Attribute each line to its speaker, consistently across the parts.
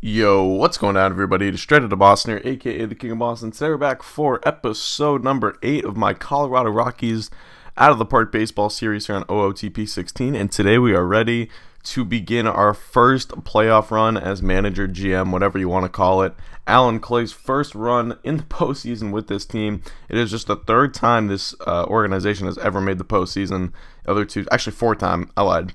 Speaker 1: Yo, what's going on, everybody? It's Straight Outta Boston here, aka the King of Boston. Today we're back for episode number 8 of my Colorado Rockies Out of the Park Baseball series here on OOTP 16, and today we are ready to begin our first playoff run as manager, GM, whatever you want to call it. Alan Clay's first run in the postseason with this team. It is just the third time this organization has ever made the postseason. The other two, actually 4th time, I lied.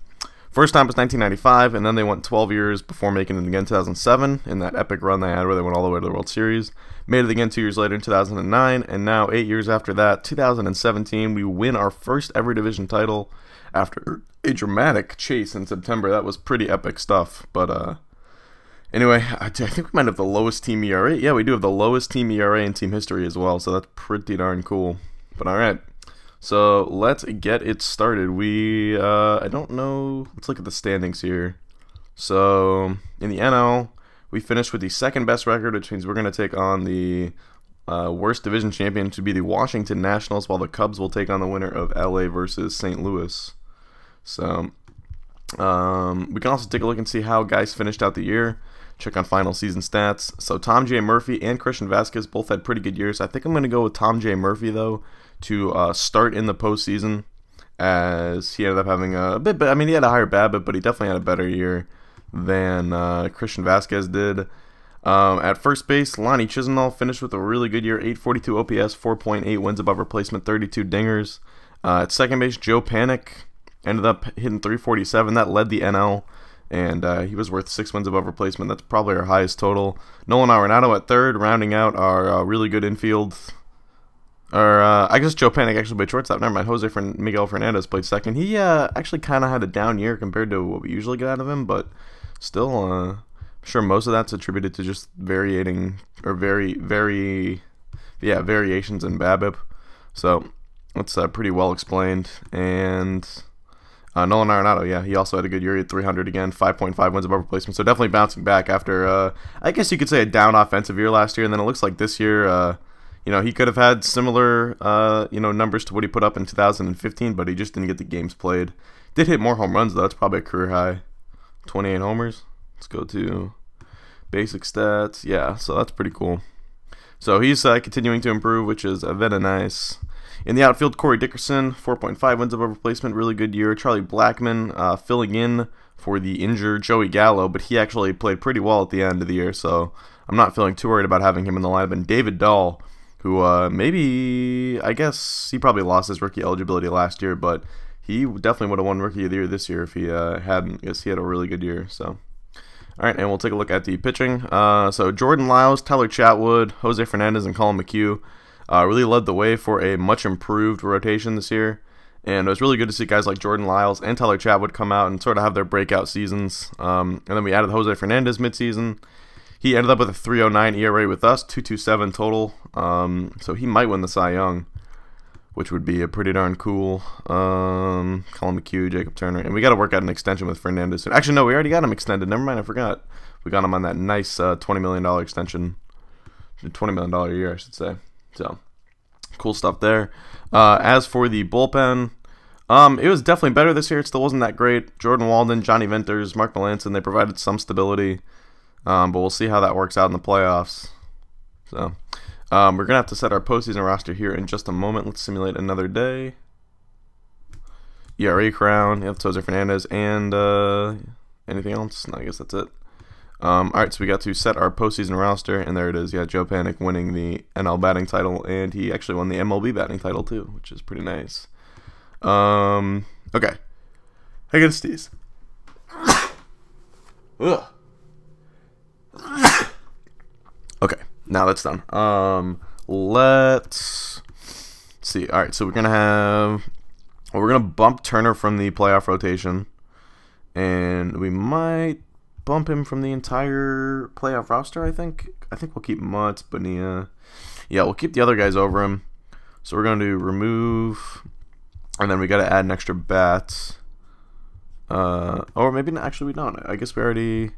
Speaker 1: First time was 1995, and then they went 12 years before making it again in 2007 in that epic run they had where they went all the way to the World Series. Made it again 2 years later in 2009, and now 8 years after that, 2017, we win our first ever division title after a dramatic chase in September. That was pretty epic stuff, but anyway, I think we might have the lowest team ERA. Yeah, we do have the lowest team ERA in team history as well, so that's pretty darn cool. But alright. So let's get it started. I don't know, let's look at the standings here. So in the NL, we finished with the second best record, which means we're going to take on the worst division champion to be the Washington Nationals, while the Cubs will take on the winner of LA versus St. Louis. So we can also take a look and see how guys finished out the year. Check on final season stats. So Tom J. Murphy and Christian Vasquez both had pretty good years. I think I'm going to go with Tom J. Murphy, though, to start in the postseason, as he ended up having a bit, but I mean, he had a higher BABIP, but he definitely had a better year than Christian Vasquez did. At first base, Lonnie Chisenhall finished with a really good year, 842 OPS, 4.8 wins above replacement, 32 dingers. At second base, Joe Panik ended up hitting 347. That led the NL, and he was worth 6 wins above replacement. That's probably our highest total. Nolan Arenado at third, rounding out our really good infield. I guess Joe Panik actually played shortstop. Never mind. Miguel Fernandez played second. He actually kind of had a down year compared to what we usually get out of him, but still, I'm sure most of that's attributed to just variations in BABIP. So that's pretty well explained. And Nolan Arenado, yeah, he also had a good year. He had 300 again, 5.5 wins above replacement. So definitely bouncing back after, I guess you could say, a down offensive year last year. And then it looks like this year, he could have had similar, numbers to what he put up in 2015, but he just didn't get the games played. Did hit more home runs, though. That's probably a career high. 28 homers. Let's go to basic stats. Yeah, so that's pretty cool. So he's continuing to improve, which is very nice. In the outfield, Corey Dickerson, 4.5 wins above replacement, really good year. Charlie Blackmon filling in for the injured Joey Gallo, but he actually played pretty well at the end of the year, so I'm not feeling too worried about having him in the lineup. And David Dahl, who I guess he probably lost his rookie eligibility last year, but he definitely would have won Rookie of the Year this year if he hadn't. I guess he had a really good year. So, all right, and we'll take a look at the pitching. So Jordan Lyles, Tyler Chatwood, Jose Fernandez, and Colin McHugh really led the way for a much improved rotation this year. And it was really good to see guys like Jordan Lyles and Tyler Chatwood come out and sort of have their breakout seasons. And then we added Jose Fernandez midseason. He ended up with a 3.09 ERA with us, 2.27 total. So he might win the Cy Young, which would be a pretty darn cool. Colin McHugh, Jacob Turner, and we got to work out an extension with Fernandez. Actually, no, we already got him extended. Never mind, I forgot. We got him on that nice $20 million extension, $20 million a year, I should say. So cool stuff there. As for the bullpen, it was definitely better this year. It still wasn't that great. Jordan Walden, Johnny Venters, Mark Melanson, they provided some stability. But we'll see how that works out in the playoffs. So, we're going to have to set our postseason roster here in just a moment. Let's simulate another day. ERA crown. Yeah, Jose Fernandez. And anything else? No, I guess that's it. Alright, so we got to set our postseason roster. And there it is. Yeah, Joe Panik winning the NL batting title. And he actually won the MLB batting title too, which is pretty nice. Okay. I gotta sneeze. Ugh. Okay, now that's done. Let's see. All right, so we're gonna bump Turner from the playoff rotation, and we might bump him from the entire playoff roster. I think we'll keep Mutz, Bonilla. Yeah, we'll keep the other guys over him. So we're gonna do remove, and then we got to add an extra bat. Or maybe not, actually we don't. I guess we already...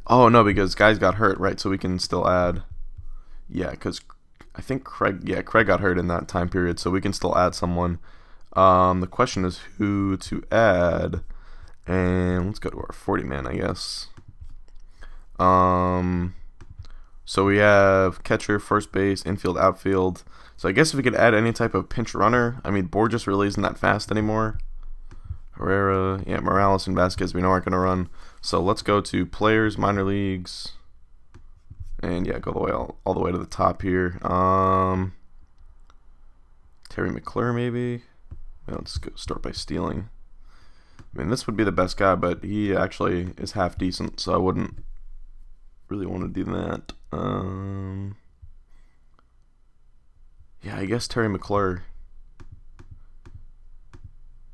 Speaker 1: Oh, no, because guys got hurt, right? So we can still add... Yeah, because I think Craig got hurt in that time period, so we can still add someone. The question is who to add. And let's go to our 40-man, I guess. So we have catcher, first base, infield, outfield. So I guess if we could add any type of pinch runner. I mean, Borges really isn't that fast anymore. Herrera, yeah, Morales and Vasquez we know aren't going to run. So let's go to players, minor leagues. And yeah, go the way all the way to the top here. Terry McClure maybe. Let's go start by stealing. I mean, this would be the best guy, but he actually is half decent, so I wouldn't really want to do that. Yeah, I guess Terry McClure.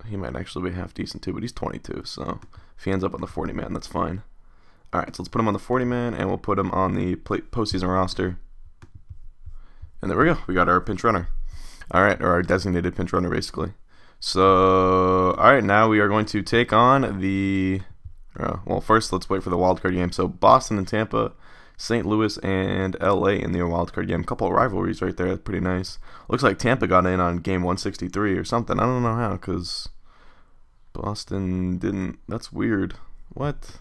Speaker 1: He might actually be half decent too, but he's 22, so if he ends up on the 40-man, that's fine. Alright, so let's put him on the 40-man, and we'll put him on the postseason roster. And there we go. We got our pinch runner. Alright, or our designated pinch runner, basically. So, alright, now we are going to take on the... well, first, let's wait for the wildcard game. So, Boston and Tampa, St. Louis and LA in the wildcard game. A couple of rivalries right there. That's pretty nice. Looks like Tampa got in on game 163 or something. I don't know how, because Boston didn't. That's weird. What?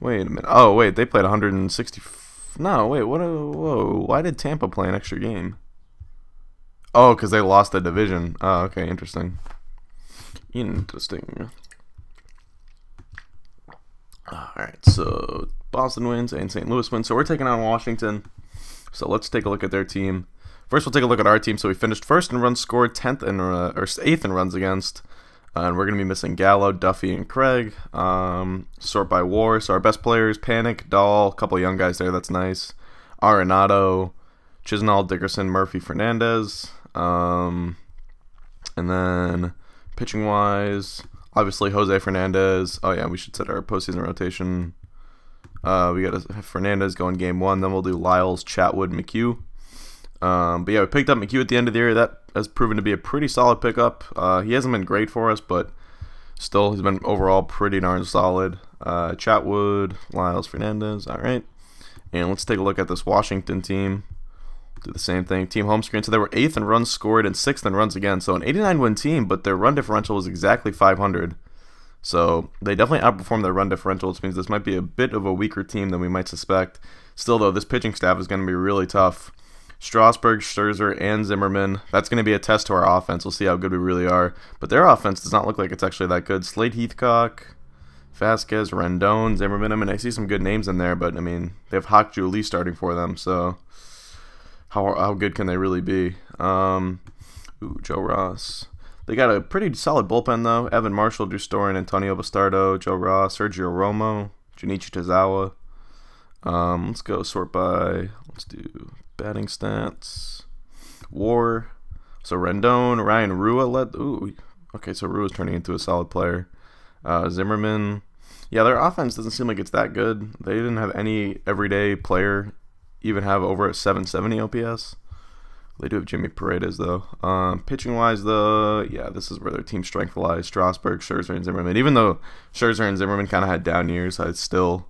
Speaker 1: Wait a minute. Oh, wait. They played 160. No, wait. What? Whoa. Why did Tampa play an extra game? Oh, because they lost the division. Oh, okay. Interesting. Interesting. Alright, so Boston wins and St. Louis wins. So we're taking on Washington. So let's take a look at their team. First, we'll take a look at our team. So we finished first in runs scored, 10th in or 8th in runs against. And we're going to be missing Gallo, Duffy, and Craig. Sort by WAR. So our best players, Panic, Dahl, a couple of young guys there. That's nice. Arenado, Chisnall, Dickerson, Murphy, Fernandez. And then pitching-wise... obviously, Jose Fernandez. Oh, yeah, we should set our postseason rotation. We got Fernandez going game 1. Then we'll do Lyles, Chatwood, McHugh. But yeah, we picked up McHugh at the end of the year. That has proven to be a pretty solid pickup. He hasn't been great for us, but still, he's been overall pretty darn solid. Chatwood, Lyles, Fernandez. All right. And let's take a look at this Washington team. Do the same thing. Team home screen. So they were 8th in runs scored and 6th in runs against. So an 89-win team, but their run differential was exactly 500. So they definitely outperformed their run differential, which means this might be a bit of a weaker team than we might suspect. Still, though, this pitching staff is going to be really tough. Strasburg, Scherzer, and Zimmerman. That's going to be a test to our offense. We'll see how good we really are. But their offense does not look like it's actually that good. Slade Heathcock, Vasquez, Rendon, Zimmerman. I mean, I see some good names in there, but, I mean, they have Hawk Julie starting for them, so... How good can they really be? Joe Ross. They got a pretty solid bullpen, though. Evan Marshall, Drew Storen, Antonio Bastardo, Joe Ross, Sergio Romo, Junichi Tozawa. Let's go sort by, let's do batting stats. WAR. So Rendon, Ryan Rua led. Ooh, okay, so Rua's turning into a solid player. Zimmerman. Yeah, their offense doesn't seem like it's that good. They didn't have any everyday player even have over a 770 OPS. They do have Jimmy Paredes, though. Pitching-wise, though, yeah, this is where their team strength lies. Strasburg, Scherzer, and Zimmerman. Even though Scherzer and Zimmerman kind of had down years, I still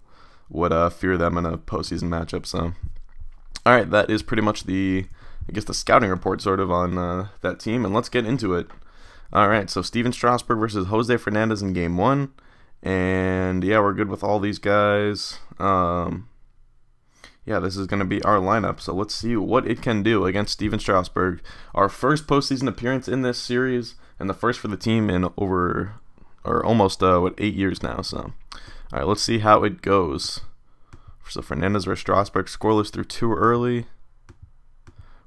Speaker 1: would fear them in a postseason matchup. So, all right, that is pretty much the, I guess, the scouting report sort of on that team, and let's get into it. All right, so Steven Strasburg versus Jose Fernandez in Game 1. And, yeah, we're good with all these guys. Yeah, this is going to be our lineup, so let's see what it can do against Steven Strasburg. Our first postseason appearance in this series, and the first for the team in over, or almost, 8 years now. So, all right, let's see how it goes. So Fernandez versus Strasburg, scoreless through 2 early.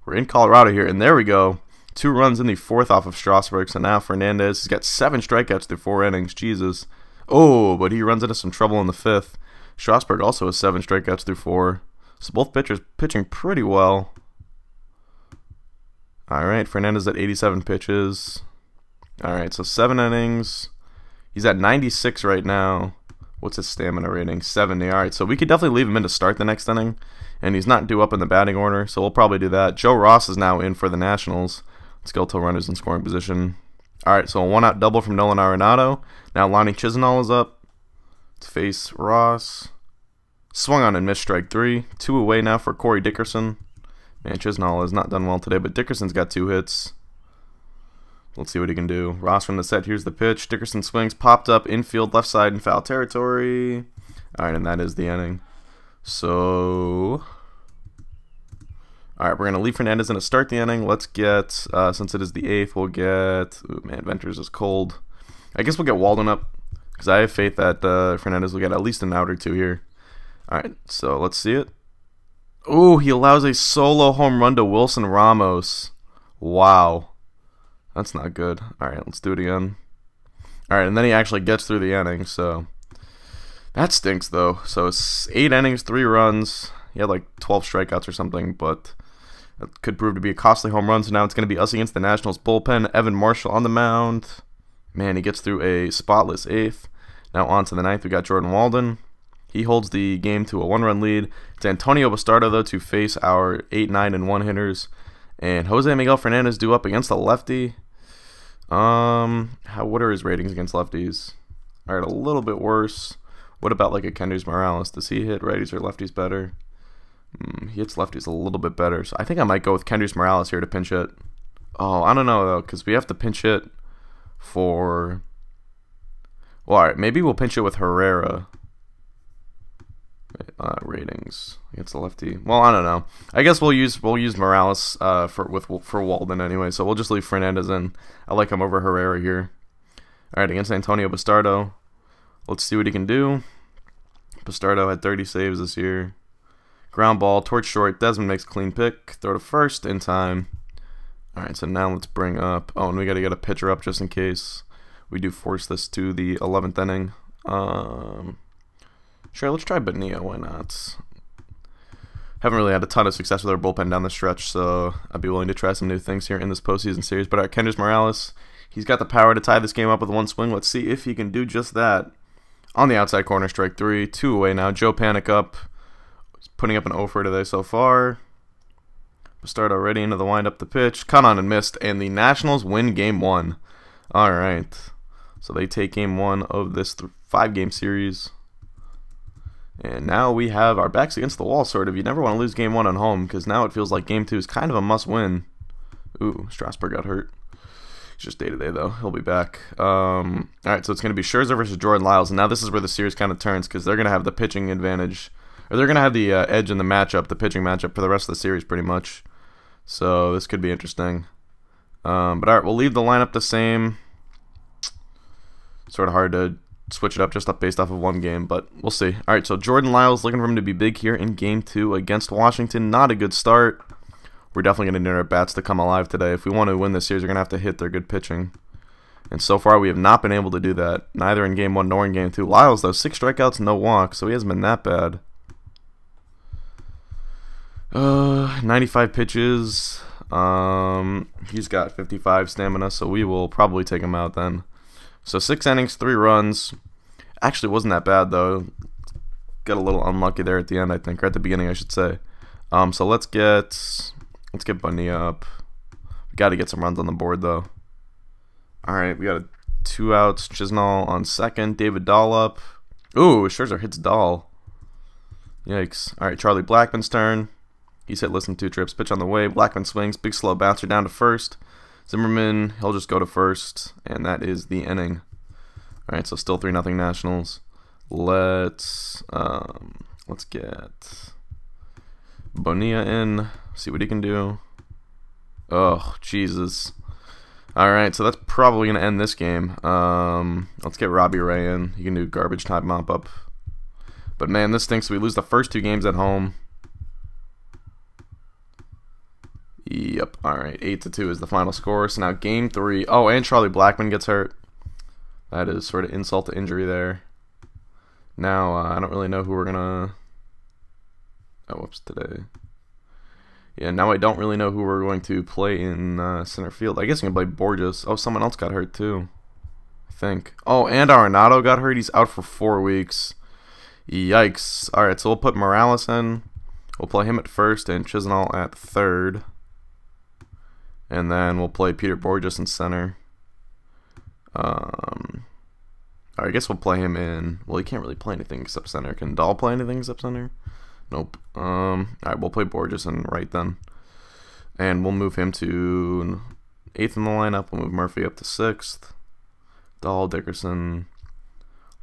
Speaker 1: We're in Colorado here, and there we go. 2 runs in the 4th off of Strasburg, so now Fernandez has got 7 strikeouts through 4 innings. Jesus. Oh, but he runs into some trouble in the 5th. Strasburg also has 7 strikeouts through 4. So both pitchers pitching pretty well. All right, Fernandez at 87 pitches. All right, so 7 innings. He's at 96 right now. What's his stamina rating? 70. All right, so we could definitely leave him in to start the next inning. And he's not due up in the batting order, so we'll probably do that. Joe Ross is now in for the Nationals. Let's go till runners in scoring position. All right, so a 1-out double from Nolan Arenado. Now Lonnie Chisenhall is up to face Ross. Swung on and missed strike 3. 2 away now for Corey Dickerson. Man, Chisenhall has not done well today, but Dickerson's got 2 hits. Let's see what he can do. Ross from the set. Here's the pitch. Dickerson swings, popped up, infield, left side in foul territory. All right, and that is the inning. So, all right, we're gonna leave Fernandez in to start the inning. Let's get, since it is the 8th, we'll get. Ooh, man, Venters is cold. I guess we'll get Walden up because I have faith that Fernandez will get at least an out or two here. All right, so let's see it. Ooh, he allows a solo home run to Wilson Ramos. Wow. That's not good. All right, let's do it again. All right, and then he actually gets through the inning, so that stinks, though. So it's 8 innings, 3 runs. He had like 12 strikeouts or something, but that could prove to be a costly home run. So now it's going to be us against the Nationals bullpen. Evan Marshall on the mound. Man, he gets through a spotless 8th. Now on to the 9th, we got Jordan Walden. He holds the game to a 1-run lead. It's Antonio Bastardo, though, to face our 8, 9, and 1 hitters. And Jose Miguel Fernandez due up against the lefty. What are his ratings against lefties? All right, a little bit worse. What about like a Kendrys Morales? Does he hit righties or lefties better? He hits lefties a little bit better. So I think I might go with Kendrys Morales here to pinch hit. Oh, I don't know, though, because we have to pinch hit for... Well, all right, maybe we'll pinch it with Herrera. Ratings against the lefty. Well, I don't know. I guess we'll use Morales for Walden anyway. So we'll just leave Fernandez in. I like him over Herrera here. All right, against Antonio Bastardo. Let's see what he can do. Bastardo had 30 saves this year. Ground ball, torch short. Desmond makes clean pick. Throw to first in time. All right, so now let's bring up. Oh, and we got to get a pitcher up just in case we do force this to the 11th inning. Sure, let's try Bonilla. Why not? Haven't really had a ton of success with our bullpen down the stretch, so I'd be willing to try some new things here in this postseason series. But Kendrys Morales, he's got the power to tie this game up with 1 swing. Let's see if he can do just that. On the outside corner, strike 3. 2 away now. Joe Panic up. He's putting up an 0 for today so far. Start already into the windup, the pitch. Caught on and missed, and the Nationals win Game 1. All right. So they take Game 1 of this 5-game series. And now we have our backs against the wall, sort of. You never want to lose Game 1 on home, because now it feels like Game 2 is kind of a must-win. Ooh, Strasburg got hurt. He's just day-to-day, though. He'll be back. All right, so it's going to be Scherzer versus Jordan Lyles. And now this is where the series kind of turns, because they're going to have the pitching advantage. Or they're going to have the edge in the matchup, the pitching matchup, for the rest of the series, pretty much. So this could be interesting. But all right, we'll leave the lineup the same. Sort of hard to switch it up just based off of 1 game, but we'll see. All right, so Jordan Lyles looking for him to be big here in Game 2 against Washington. Not a good start. We're definitely going to need our bats to come alive today. If we want to win this series, we're going to have to hit their good pitching. And so far, we have not been able to do that, neither in Game 1 nor in Game 2. Lyles, though, 6 strikeouts, no walks, so he hasn't been that bad. 95 pitches. He's got 55 stamina, so we will probably take him out then. So 6 innings, 3 runs. Actually wasn't that bad, though. Got a little unlucky there at the end, I think, or at the beginning, I should say. So let's get Bonilla up. We got to get some runs on the board, though. All right, we got 2 outs. Chisnall on second. David Dahl up. Ooh, Scherzer hits Dahl. Yikes. All right, Charlie Blackmon's turn. He's hit less than 2 trips. Pitch on the way. Blackmon swings. Big slow bouncer down to first. Zimmerman, he'll just go to first, and that is the inning. All right, so still 3-0 Nationals. Let's get Bonilla in. See what he can do. Oh, Jesus. All right, so that's probably gonna end this game. Let's get Robbie Ray in. He can do garbage time mop up. But man, this stinks. We lose the first 2 games at home. Yep, alright, 8-2 is the final score. So now Game 3. Oh, and Charlie Blackmon gets hurt. That is sort of insult to injury there. Now, I don't really know who we're gonna... Oh, whoops, today. Yeah, now I don't really know who we're going to play in center field. I guess I'm going to play Borges. Oh, someone else got hurt too, I think. Oh, and Arenado got hurt. He's out for 4 weeks. Yikes. Alright, so we'll put Morales in. We'll play him at first and Chisnall at third. And then we'll play Peter Borges in center. I guess we'll play him in... Well, he can't really play anything except center. Can Dahl play anything except center? Nope. Alright, we'll play Borges in right then. And we'll move him to 8th in the lineup. We'll move Murphy up to 6th. Dahl, Dickerson.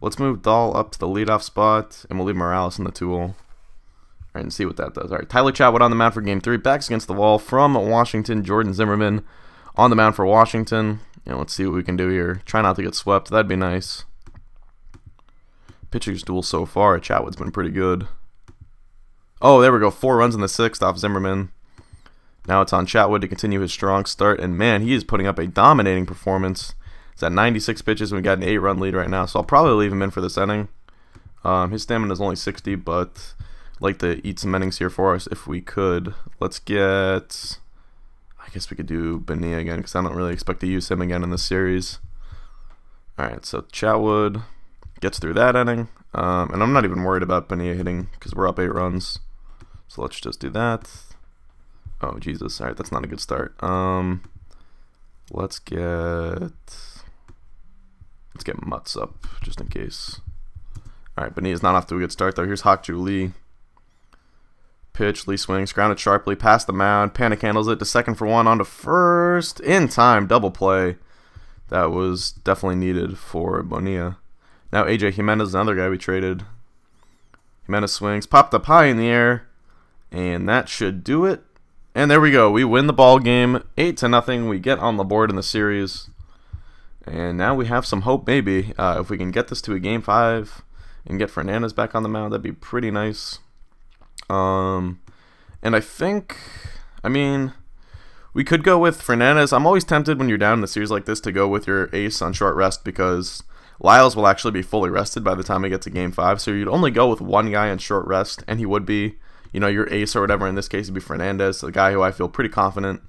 Speaker 1: Let's move Dahl up to the leadoff spot. And we'll leave Morales in the 2-hole. right, and see what that does. All right, Tyler Chatwood on the mound for Game 3. Backs against the wall from Washington. Jordan Zimmerman on the mound for Washington. Let's see what we can do here. Try not to get swept. That'd be nice. Pitchers duel so far. Chatwood's been pretty good. Oh, there we go. 4 runs in the 6th off Zimmerman. Now it's on Chatwood to continue his strong start. And, man, he is putting up a dominating performance. It's at 96 pitches, and we got an 8-run lead right now. So I'll probably leave him in for this inning. His stamina is only 60, but I'd like to eat some innings here for us if we could. Let's get... I guess we could do Bonilla again because I don't really expect to use him again in this series. Alright, so Chatwood gets through that inning. And I'm not even worried about Bonilla hitting because we're up 8 runs. So let's just do that. Oh, Jesus. Alright, that's not a good start. Let's get Mutz up just in case. Alright, Bonilla's not off to a good start though. Here's Hak-Ju Lee. Pitch, Lee swings, grounded sharply, past the mound, panic handles it to second for 1, on to first, in time, double play. That was definitely needed for Bonilla. Now AJ Jimenez, another guy we traded. Jimenez swings, popped up high in the air, and that should do it. And there we go, we win the ball game, 8-0. We get on the board in the series, and now we have some hope. Maybe if we can get this to a Game 5 and get Fernandez back on the mound, that'd be pretty nice. And I think, I mean, we could go with Fernandez. I'm always tempted when you're down in a series like this to go with your ace on short rest because Lyles will actually be fully rested by the time we get to Game 5. So you'd only go with one guy on short rest, and he would be, your ace or whatever. In this case, it'd be Fernandez, the guy who I feel pretty confident.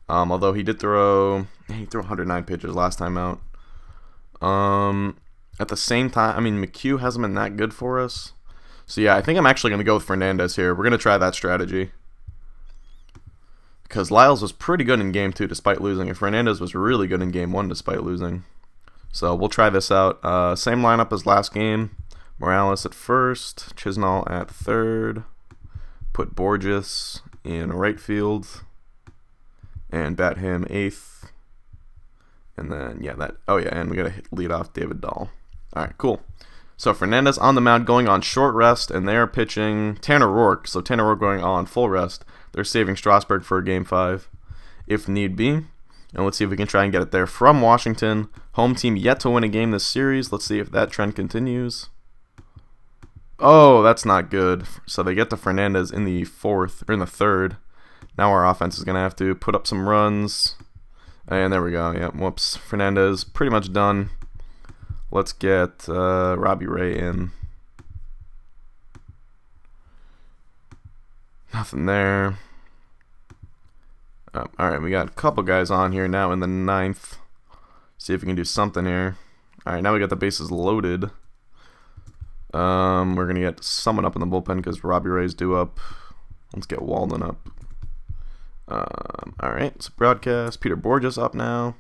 Speaker 1: Although he did throw 109 pitches last time out. At the same time, I mean, McHugh hasn't been that good for us. So yeah, I think I'm actually going to go with Fernandez here. We're going to try that strategy. Because Lyles was pretty good in Game 2 despite losing, and Fernandez was really good in Game 1 despite losing. So we'll try this out. Same lineup as last game. Morales at first, Chisnall at third. Put Borges in right field. And bat him 8th. And then, and we got to lead off David Dahl. Alright, cool. So Fernandez on the mound going on short rest, and they're pitching Tanner Roark. So Tanner Roark going on full rest. They're saving Strasburg for Game 5 if need be. And let's see if we can try and get it there from Washington. Home team yet to win a game this series. Let's see if that trend continues. Oh, that's not good. So they get to Fernandez in the 4th, or in the 3rd. Now our offense is going to have to put up some runs. And there we go. Yep, whoops. Fernandez pretty much done. Let's get Robbie Ray in. Nothing there. Alright, we got a couple guys on here now in the 9th. See if we can do something here. Alright, now we got the bases loaded. We're going to get someone up in the bullpen because Robbie Ray's due up. Let's get Walden up. Alright, so broadcast. Peter Borges up now.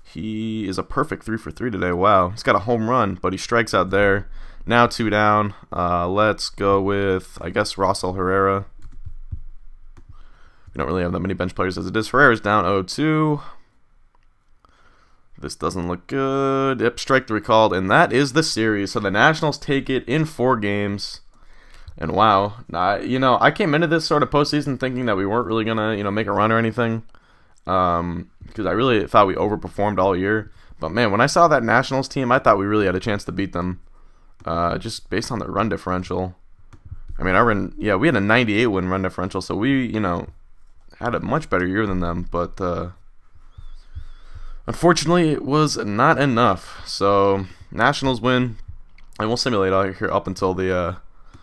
Speaker 1: He is a perfect 3 for 3 today. Wow, he's got a home run, but he strikes out there. Now 2 down. Let's go with, I guess, Rossell Herrera. We don't really have that many bench players as it is. Herrera's down 0-2. This doesn't look good. Yep, strike 3 called, and that is the series. So the Nationals take it in 4 games. And wow, I came into this sort of postseason thinking that we weren't really gonna, make a run or anything. Because I really thought we overperformed all year. But man, when I saw that Nationals team, I thought we really had a chance to beat them. Just based on the run differential. I mean, we had a 98 win run differential, so we, had a much better year than them. But unfortunately, it was not enough. So Nationals win, and we'll simulate out here up until the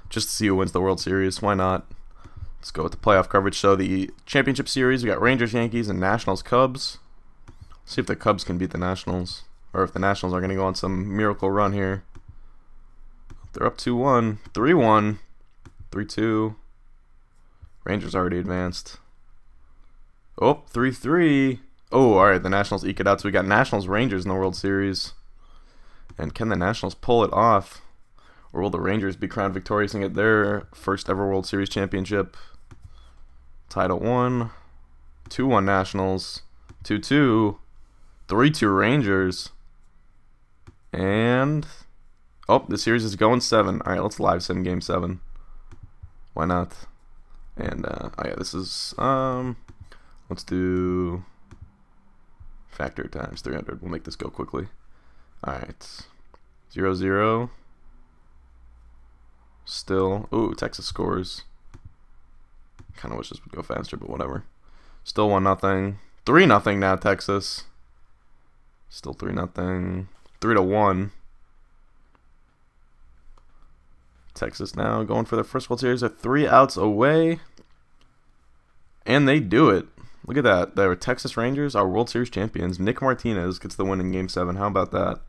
Speaker 1: just to see who wins the World Series. Why not? Let's go with the playoff coverage. So the championship series, we got Rangers, Yankees, and Nationals, Cubs. See if the Cubs can beat the Nationals, or if the Nationals are going to go on some miracle run here. They're up 2-1, 3-1, 3-2. Rangers already advanced. Oh, 3-3. Oh, all right, the Nationals eke it out. So we got Nationals, Rangers in the World Series. And can the Nationals pull it off? Or will the Rangers be crowned victorious and get their first ever World Series championship? Tied at 1. 2-1 Nationals. 2-2. 3-2 Rangers. And... oh, the series is going 7. Alright, let's live sim Game 7. Why not? And oh yeah, this is let's do factor times 300. We'll make this go quickly. All right, 0-0. Still, ooh, Texas scores. Kind of wish this would go faster, but whatever. Still 1-0. 3-0 now, Texas. Still 3-0. 3-1. Texas now going for their first World Series. They're 3 outs away. And they do it. Look at that. They were Texas Rangers, our World Series champions. Nick Martinez gets the win in Game 7. How about that?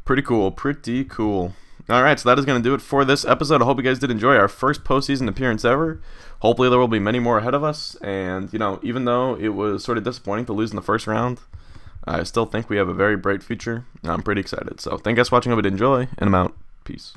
Speaker 1: Pretty cool. Pretty cool. Alright, so that is going to do it for this episode. I hope you guys did enjoy our first postseason appearance ever. Hopefully there will be many more ahead of us. And, you know, even though it was sort of disappointing to lose in the first round, I still think we have a very bright future. I'm pretty excited. So thank you guys for watching. I hope you did enjoy, and I'm out. Peace.